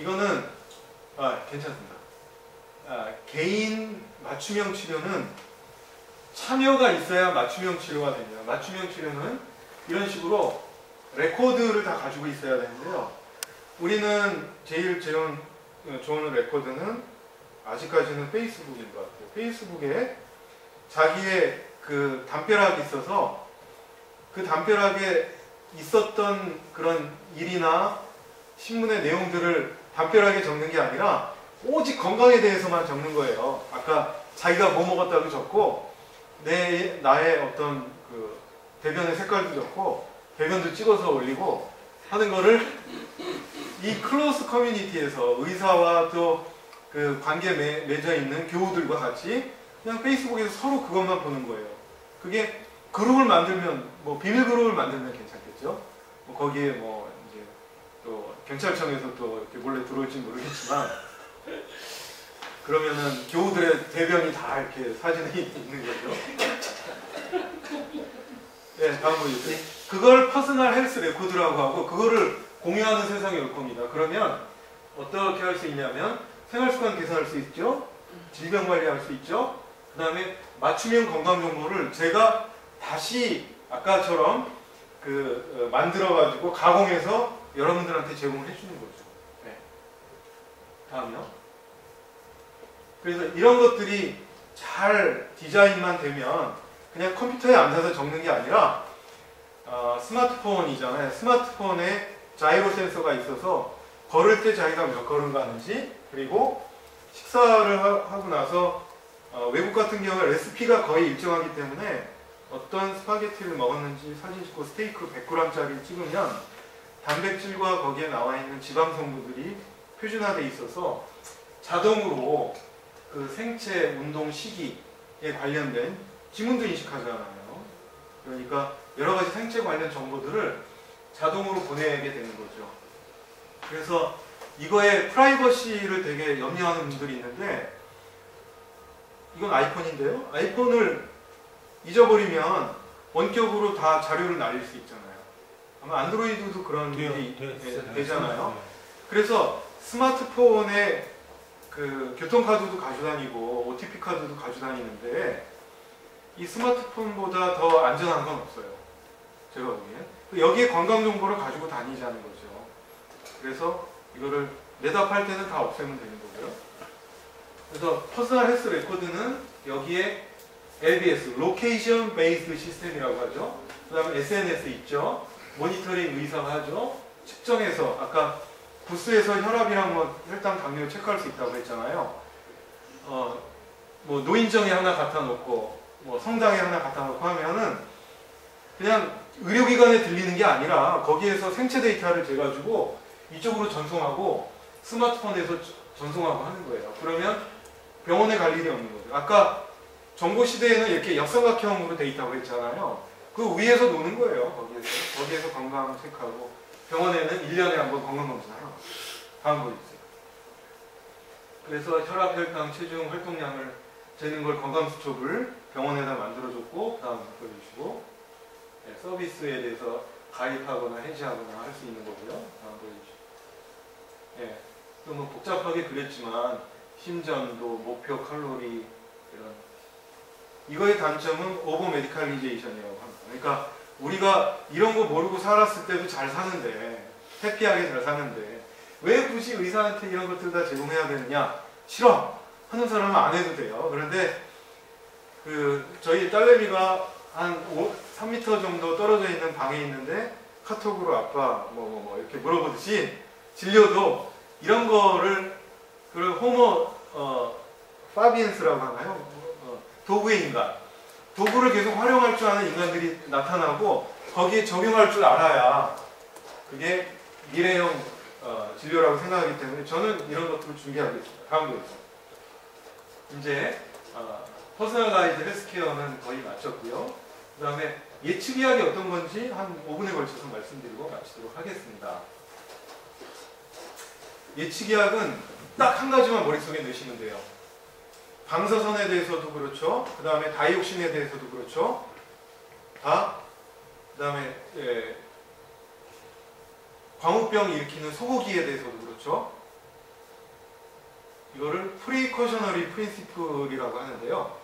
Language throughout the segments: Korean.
이거는 괜찮습니다. 개인 맞춤형 치료는 참여가 있어야 맞춤형 치료가 됩니다. 맞춤형 치료는 이런 식으로 레코드를 다 가지고 있어야 되는데요. 우리는 제일 좋은 레코드는 아직까지는 페이스북인 것 같아요. 페이스북에 자기의 그 담벼락이 있어서 그 담벼락에 있었던 그런 일이나 신문의 내용들을 담벼락에 적는 게 아니라 오직 건강에 대해서만 적는 거예요. 아까 자기가 뭐 먹었다고 적고 나의 어떤 그 대변의 색깔도 적고 대변도 찍어서 올리고 하는 거를 이 클로스 커뮤니티에서 의사와 또 그 관계 맺어 있는 교우들과 같이 그냥 페이스북에서 서로 그것만 보는 거예요. 그게 그룹을 만들면 뭐 비밀 그룹을 만들면 괜찮겠죠. 뭐 거기에 뭐 이제 또 경찰청에서 또 이렇게 몰래 들어올지 모르겠지만 그러면은 교우들의 대변이 다 이렇게 사진이 있는 거죠. 네, 다음 보여주세요. 그걸 퍼스널 헬스 레코드라고 하고 그거를 공유하는 세상이 올 겁니다. 그러면 어떻게 할 수 있냐면 생활습관 개선할 수 있죠. 질병 관리할 수 있죠. 그 다음에 맞춤형 건강 정보를 제가 다시 아까처럼 만들어가지고 가공해서 여러분들한테 제공을 해주는 거죠. 네. 다음요. 그래서 이런 것들이 잘 디자인만 되면 그냥 컴퓨터에 앉아서 적는 게 아니라 스마트폰이잖아요. 스마트폰에 자이로 센서가 있어서 걸을 때 자기가 몇 걸음 가는지 그리고 식사를 하고 나서 외국 같은 경우에 레시피가 거의 일정하기 때문에 어떤 스파게티를 먹었는지 사진 찍고 스테이크 100g짜리를 찍으면 단백질과 거기에 나와 있는 지방 성분들이 표준화되어 있어서 자동으로 그 생체 운동 시기에 관련된 지문도 인식하잖아요. 그러니까 여러 가지 생체 관련 정보들을 자동으로 보내게 되는 거죠. 그래서 이거에 프라이버시를 되게 염려하는 분들이 있는데 이건 아이폰인데요. 아이폰을 잊어버리면 원격으로 다 자료를 날릴 수 있잖아요. 아마 안드로이드도 그런 일이 되잖아요. 그래서 스마트폰에 그 교통카드도 가지고 다니고 OTP 카드도 가지고 다니는데 이 스마트폰보다 더 안전한 건 없어요. 제가 보기엔. 여기에 건강 정보를 가지고 다니자는 거죠. 그래서 이거를 내답할 때는 다 없애면 되는 거고요. 그래서 퍼스널 헬스 레코드는 여기에 LBS, 로케이션 베이스드 시스템이라고 하죠. 그 다음에 SNS 있죠. 모니터링 의사가 하죠. 측정해서 아까 부스에서 혈압이랑 뭐 혈당 당뇨 체크할 수 있다고 했잖아요. 뭐 노인정에 하나 갖다 놓고 뭐 성당에 하나 갖다 놓고 하면은 그냥 의료기관에 들리는 게 아니라 거기에서 생체 데이터를 재가지고 이쪽으로 전송하고 스마트폰에서 전송하고 하는 거예요. 그러면 병원에 갈 일이 없는 거죠. 아까 정보시대에는 이렇게 역삼각형으로 돼 있다고 했잖아요. 그 위에서 노는 거예요. 거기에서 건강 체크하고 병원에는 1년에 한 번 건강검진하고 다음 보여주세요. 그래서 혈압, 혈당, 체중, 활동량을 재는 걸 건강수첩을 병원에다 만들어줬고 그 다음 보여주시고 네, 서비스에 대해서 가입하거나 해지하거나 할 수 있는 거고요. 다음 보여주시고 네, 또 뭐 복잡하게 그렸지만 심전도, 목표 칼로리 이런 이거의 단점은 오버 메디칼리제이션이라고 합니다. 그러니까 우리가 이런 거 모르고 살았을 때도 잘 사는데 해피하게 잘 사는데 왜 굳이 의사한테 이런 것들 다 제공해야 되느냐? 싫어! 하는 사람은 안 해도 돼요. 그런데 저희 딸내미가 한 3m 정도 떨어져 있는 방에 있는데 카톡으로 아빠 뭐 이렇게 물어보듯이 진료도 이런 거를 호모 파비엔스라고 하나요? 도구의 인간. 도구를 계속 활용할 줄 아는 인간들이 나타나고 거기에 적용할 줄 알아야 그게 미래형 진료라고 생각하기 때문에 저는 이런 것들을 준비하겠습니다. 다음 보겠습니다. 이제 퍼스널라이즈 헬스케어는 거의 마쳤고요. 그 다음에 예측의학이 어떤 건지 한 5분에 걸쳐서 말씀드리고 마치도록 하겠습니다. 예측의학은 딱 한 가지만 머릿속에 넣으시면 돼요. 방사선에 대해서도 그렇죠. 그 다음에 다이옥신에 대해서도 그렇죠. 그 다음에 광우병 일으키는 소고기에 대해서도 그렇죠. 이거를 프리커셔너리 프린시플이라고 하는데요.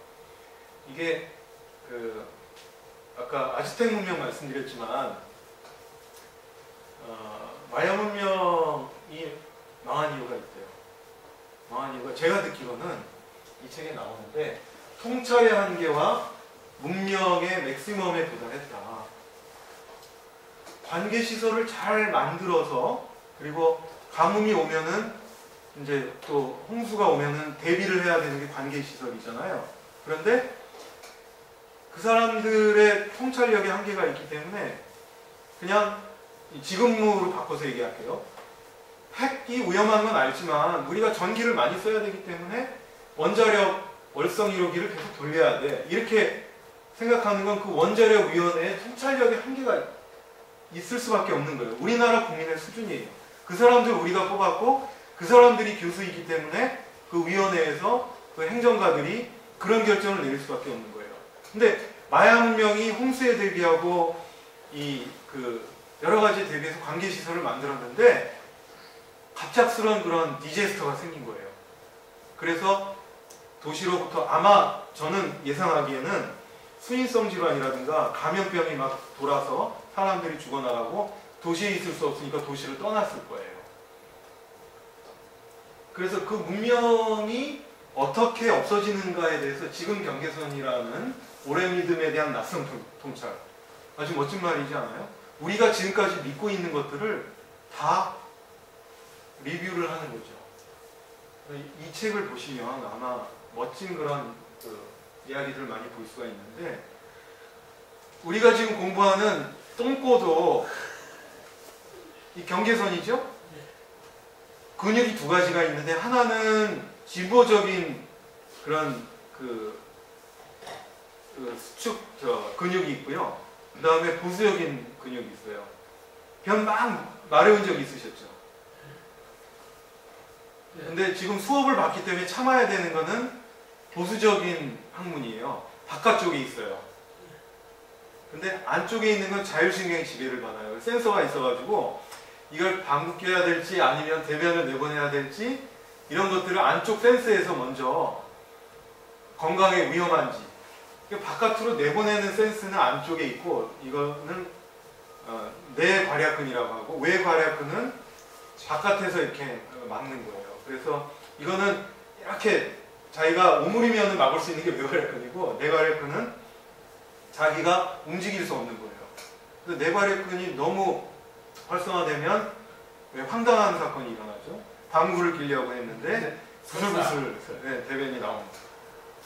이게 아까 아즈텍 문명 말씀드렸지만 마야 문명이 망한 이유가 있대요. 망한 이유가 제가 듣기로는 이 책에 나오는데 통찰의 한계와 문명의 맥시멈에 도달했다. 관계 시설을 잘 만들어서 그리고 가뭄이 오면은 이제 또 홍수가 오면은 대비를 해야 되는 게 관계 시설이잖아요. 그런데 그 사람들의 통찰력의 한계가 있기 때문에 그냥 지금으로 바꿔서 얘기할게요. 핵이 위험한 건 알지만 우리가 전기를 많이 써야 되기 때문에 원자력 월성 1호기를 계속 돌려야 돼. 이렇게 생각하는 건 그 원자력 위원회의 통찰력의 한계가 있을 수밖에 없는 거예요. 우리나라 국민의 수준이에요. 그 사람들 우리가 뽑았고 그 사람들이 교수이기 때문에 그 위원회에서 그 행정가들이 그런 결정을 내릴 수밖에 없는 거예요. 근데 마야 문명이 홍수에 대비하고 여러 가지 대비해서 관계 시설을 만들었는데 갑작스러운 그런 디제스터가 생긴 거예요. 그래서 도시로부터 아마 저는 예상하기에는 수인성 질환이라든가 감염병이 막 돌아서 사람들이 죽어나가고 도시에 있을 수 없으니까 도시를 떠났을 거예요. 그래서 그 문명이 어떻게 없어지는가에 대해서 지금 경계선이라는 오래 믿음에 대한 낯선 통찰. 아주 멋진 말이지 않아요? 우리가 지금까지 믿고 있는 것들을 다 리뷰를 하는 거죠. 이 책을 보시면 아마 멋진 그런 이야기들을 많이 볼 수가 있는데 우리가 지금 공부하는 똥꼬도 이 경계선이죠? 근육이 두 가지가 있는데 하나는 진보적인 그런 수축 근육이 있고요. 그 다음에 보수적인 근육이 있어요. 그냥 막 마려운 적 있으셨죠? 근데 지금 수업을 받기 때문에 참아야 되는 거는 보수적인 학문이에요. 바깥쪽에 있어요. 근데 안쪽에 있는 건 자율신경이 지배를 받아요. 센서가 있어가지고 이걸 방귀껴야 될지 아니면 대변을 내보내야 될지 이런 것들을 안쪽 센서에서 먼저 건강에 위험한지 바깥으로 내보내는 센스는 안쪽에 있고 이거는 내괄약근이라고 하고 외괄약근은 바깥에서 이렇게 막는 거예요. 그래서 이거는 이렇게 자기가 오므리면 막을 수 있는 게 외괄약근이고 내괄약근은 자기가 움직일 수 없는 거예요. 그래서 내괄약근이 너무 활성화되면 왜 황당한 사건이 일어나죠. 방구를 끼려고 했는데 부슬부슬 대변이 나오는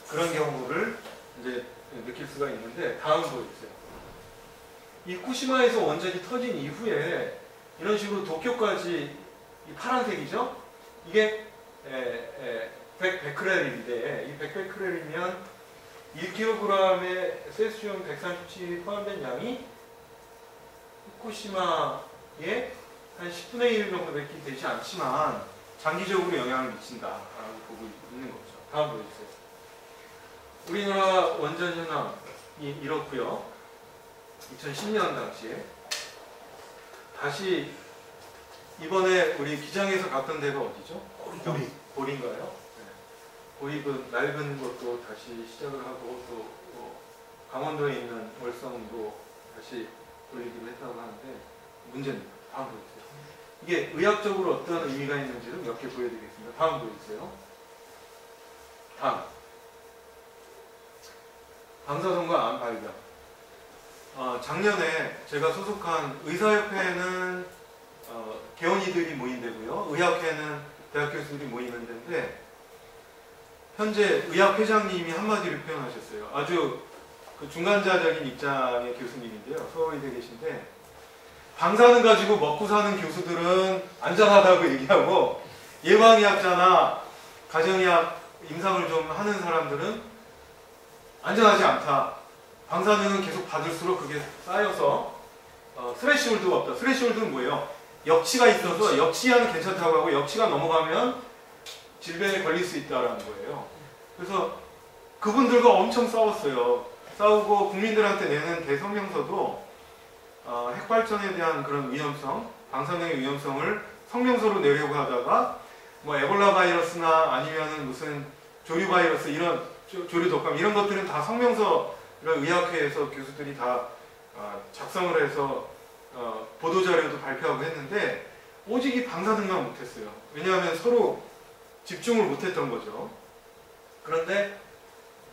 그런 경우를 이제 느낄 수가 있는데 다음 보여주세요. 이 후쿠시마에서 원전이 터진 이후에 이런 식으로 도쿄까지 이 파란색이죠? 이게 100베크렐인데 이 100베크렐이면 1kg의 세슘 137이 포함된 양이 후쿠시마에 한 10분의 1 정도밖에 되지 않지만 장기적으로 영향을 미친다라고 보고 있는 거죠. 다음 보여주세요. 우리나라 원전 현황이 이렇고요. 2010년 당시에 다시 이번에 우리 기장에서 갔던 데가 어디죠? 고리인가요? 네. 고리 그 낡은 것도 다시 시작을 하고 또 강원도에 있는 월성도 다시 돌리기로 했다고 하는데 문제는 다음 보여주세요. 이게 의학적으로 어떤 의미가 있는지를 몇 개 보여드리겠습니다. 다음 보여주세요. 다음. 방사선과 암 발견. 작년에 제가 소속한 의사협회는 개원이들이 모인 데고요. 의학회는 대학 교수들이 모이는 데인데 현재 의학회장님이 한마디로 표현하셨어요. 아주 그 중간자적인 입장의 교수님인데요. 서울의대 계신데 방사능 가지고 먹고 사는 교수들은 안전하다고 얘기하고 예방의학자나 가정의학 임상을 좀 하는 사람들은 안전하지 않다. 방사능은 계속 받을수록 그게 쌓여서 스레시홀드가 없다. 스레시홀드는 뭐예요? 역치가 있어서 역치하는 괜찮다고 하고 역치가 넘어가면 질병에 걸릴 수 있다는 거예요. 그래서 그분들과 엄청 싸웠어요. 싸우고 국민들한테 내는 대성명서도 핵발전에 대한 그런 위험성, 방사능의 위험성을 성명서로 내려고 하다가 뭐 에볼라 바이러스나 아니면은 무슨 조류 바이러스 이런 조류 독감 이런 것들은 다 성명서를 의학회에서 교수들이 다 작성을 해서 보도자료도 발표하고 했는데 오직 이 방사능만 못했어요. 왜냐하면 서로 집중을 못했던 거죠. 그런데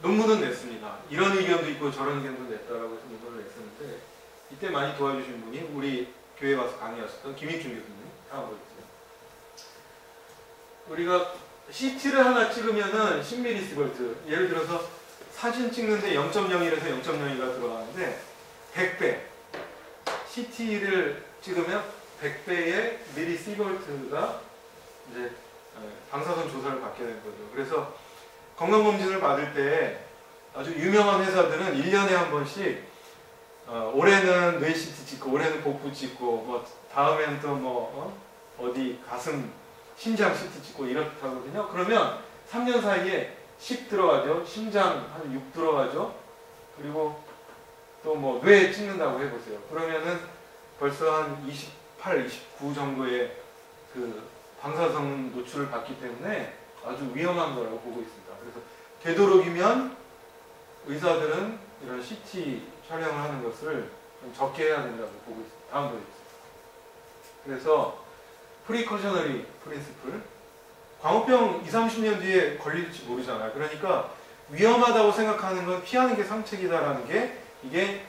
논문은 냈습니다. 이런 의견도 있고 저런 의견도 냈다라고 해서 논문을 냈었는데 이때 많이 도와주신 분이 우리 교회 와서 강의하셨던 김익준 교수님 다음 보여주세요. 우리가 CT를 하나 찍으면은 10mS 예를 들어서 사진 찍는데 0.01에서 0.02가 들어가는데 100배 CT를 찍으면 100배의 mS가 이제 방사선 조사를 받게 되는 거죠. 그래서 건강검진을 받을 때 아주 유명한 회사들은 1년에 한 번씩 올해는 뇌 CT 찍고 올해는 복부 찍고 뭐 다음엔 또 뭐 어디 가슴 심장 CT 찍고 이렇다거든요. 그러면 3년 사이에 10 들어가죠. 심장 한 6 들어가죠. 그리고 또 뭐 뇌 찍는다고 해보세요. 그러면은 벌써 한 28, 29 정도의 그 방사선 노출을 받기 때문에 아주 위험한 거라고 보고 있습니다. 그래서 되도록이면 의사들은 이런 CT 촬영을 하는 것을 좀 적게 해야 된다고 보고 있습니다. 다음 보여주세요. 그래서 프리커셔너리 프린시플 광우병 20, 30년 뒤에 걸릴지 모르잖아요. 그러니까 위험하다고 생각하는 건 피하는 게 상책이다라는 게 이게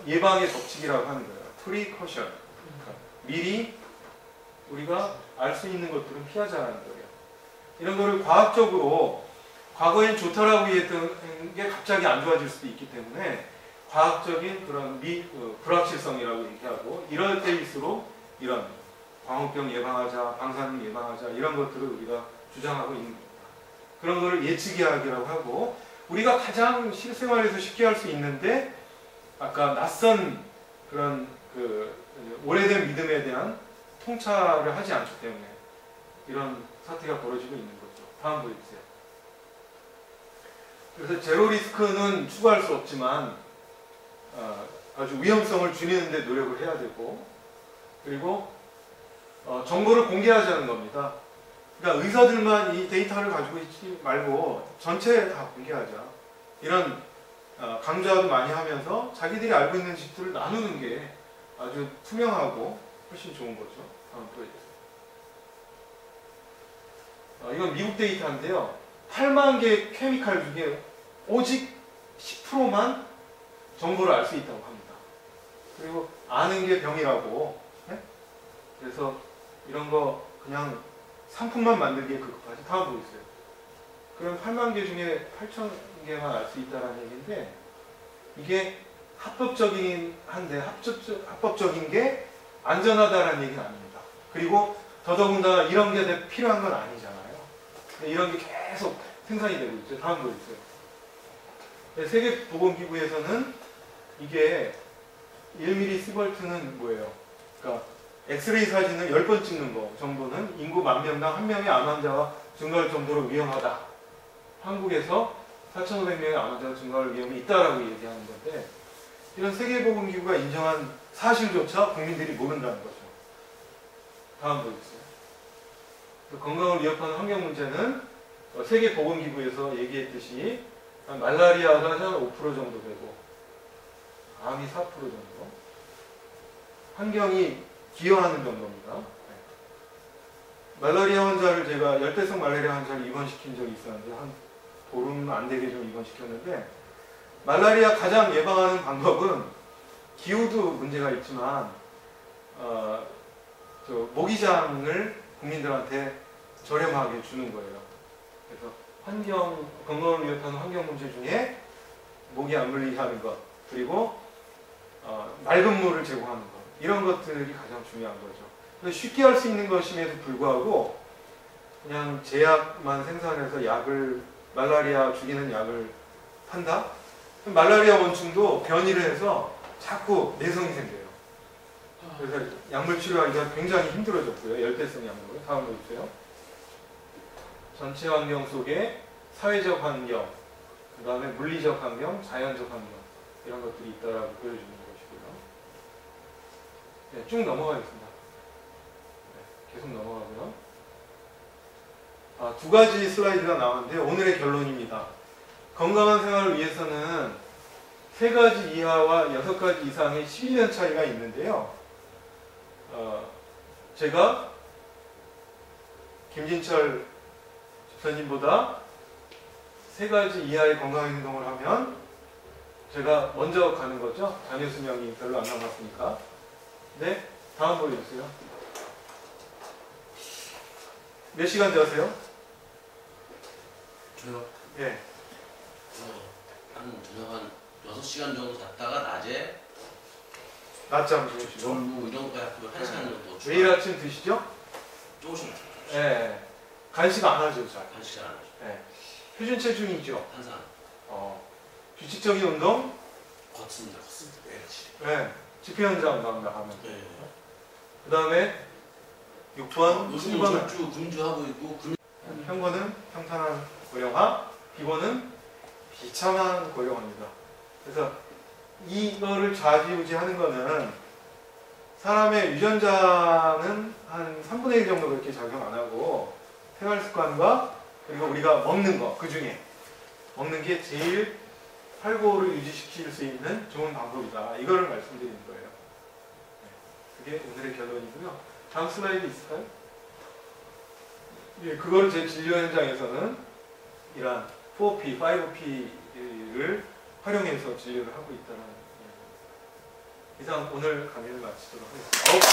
예방의 법칙이라고 하는 거예요. 프리커션 그러니까 미리 우리가 알 수 있는 것들은 피하자라는 거예요. 이런 거를 과학적으로 과거엔 좋다라고 했던 게 갑자기 안 좋아질 수도 있기 때문에 과학적인 그런 불확실성이라고 얘기하고 이럴 때일수록 이런 광우병 예방하자, 방사능 예방하자 이런 것들을 우리가 주장하고 있는 겁니다. 그런 거를 예측의학이라고 하고 우리가 가장 실생활에서 쉽게 할 수 있는데 아까 낯선 그런 그 오래된 믿음에 대한 통찰을 하지 않기 때문에 이런 사태가 벌어지고 있는 거죠. 다음 보여주세요. 그래서 제로 리스크는 추구할 수 없지만 아주 위험성을 줄이는 데 노력을 해야 되고 그리고 정보를 공개하자는 겁니다. 그러니까 의사들만 이 데이터를 가지고 있지 말고 전체 다 공개하자. 이런 강조도 많이 하면서 자기들이 알고 있는 지식들을 나누는 게 아주 투명하고 훨씬 좋은 거죠. 다음 보여주세요. 이건 미국 데이터인데요. 8만 개 케미칼 중에 오직 10%만 정보를 알 수 있다고 합니다. 그리고 아는 게 병이라고. 네? 그래서 이런 거 그냥 상품만 만들기에 급급하지. 다음 보여주세요. 그럼 8만 개 중에 8천 개만 알 수 있다는 얘기인데 이게 합법적인 한데 합법적인 게 안전하다라는 얘기는 아닙니다. 그리고 더더군다나 이런 게 필요한 건 아니잖아요. 이런 게 계속 생산이 되고 있죠. 다음 보여주세요. 세계보건기구에서는 이게 1mS는 뭐예요? 그러니까 엑스레이 사진을 10번 찍는 거 정도는 인구 10,000명당 1명의 암 환자가 증가할 정도로 위험하다. 한국에서 4,500명의 암 환자가 증가할 위험이 있다라고 얘기하는 건데 이런 세계보건기구가 인정한 사실조차 국민들이 모른다는 거죠. 다음 보여주세요. 건강을 위협하는 환경 문제는 세계보건기구에서 얘기했듯이 말라리아가 한 5% 정도 되고 암이 4% 정도 환경이 기여하는 정도입니다. 말라리아 환자를 제가 열대성 말라리아 환자를 입원시킨 적이 있었는데 한 보름 안 되게 좀 입원시켰는데 말라리아 가장 예방하는 방법은 기후도 문제가 있지만 모기장을 국민들한테 저렴하게 주는 거예요. 그래서 건강을 위협하는 환경 문제 중에 모기 안 물리게 하는 것 그리고 맑은 물을 제공하는 것 이런 것들이 가장 중요한 거죠. 쉽게 할 수 있는 것임에도 불구하고 그냥 제약만 생산해서 말라리아 죽이는 약을 판다? 말라리아 원충도 변이를 해서 자꾸 내성이 생겨요. 그래서 약물 치료하기가 굉장히 힘들어졌고요. 열대성 약물을. 다음 보여주세요. 전체 환경 속에 사회적 환경, 그 다음에 물리적 환경, 자연적 환경 이런 것들이 있다라고 보여주는 것이고요. 네, 쭉 넘어가겠습니다. 네, 계속 넘어가고요. 두 가지 슬라이드가 나왔는데 오늘의 결론입니다. 건강한 생활을 위해서는 3가지 이하와 6가지 이상의 12년 차이가 있는데요. 제가 김진철 집사님보다 3가지 이하의 건강 행동을 하면 제가 먼저 가는 거죠. 자녀 수명이 별로 안 남았으니까. 네, 다음 보여주세요. 몇 시간 자세요? 저요? 예. 저녁 한 6시간 정도 잤다가 낮에 낮잠 주무시고. 전부 이런 거 해서 1시간 정도 매일 아침 드시죠? 조금씩 예. 간식 안 하죠, 잘. 간식 안 하죠. 예. 표준 체중이죠. 탄산 규칙적인 운동. 걷습니다. 걷습니다. 매일같이. 예. 집회 현장 나가면. 네. 그 다음에 6번, 요즘은 7번은 절주 금주하고 있고 평번은 평탄한 고령화, 비번은 비참한 고령화입니다. 그래서 이거를 좌지우지하는 거는 사람의 유전자는 한 3분의 1 정도 그렇게 작용 안 하고 생활 습관과 그리고 우리가 먹는 거, 그 중에 먹는 게 제일 활고를 유지시킬 수 있는 좋은 방법이다. 이거를 말씀드리는 거예요. 그게 오늘의 결론이고요. 다음 슬라이드 있을까요? 예, 그걸 제 진료 현장에서는 이러한 4P, 5P를 활용해서 진료를 하고 있다는 이상 오늘 강의를 마치도록 하겠습니다.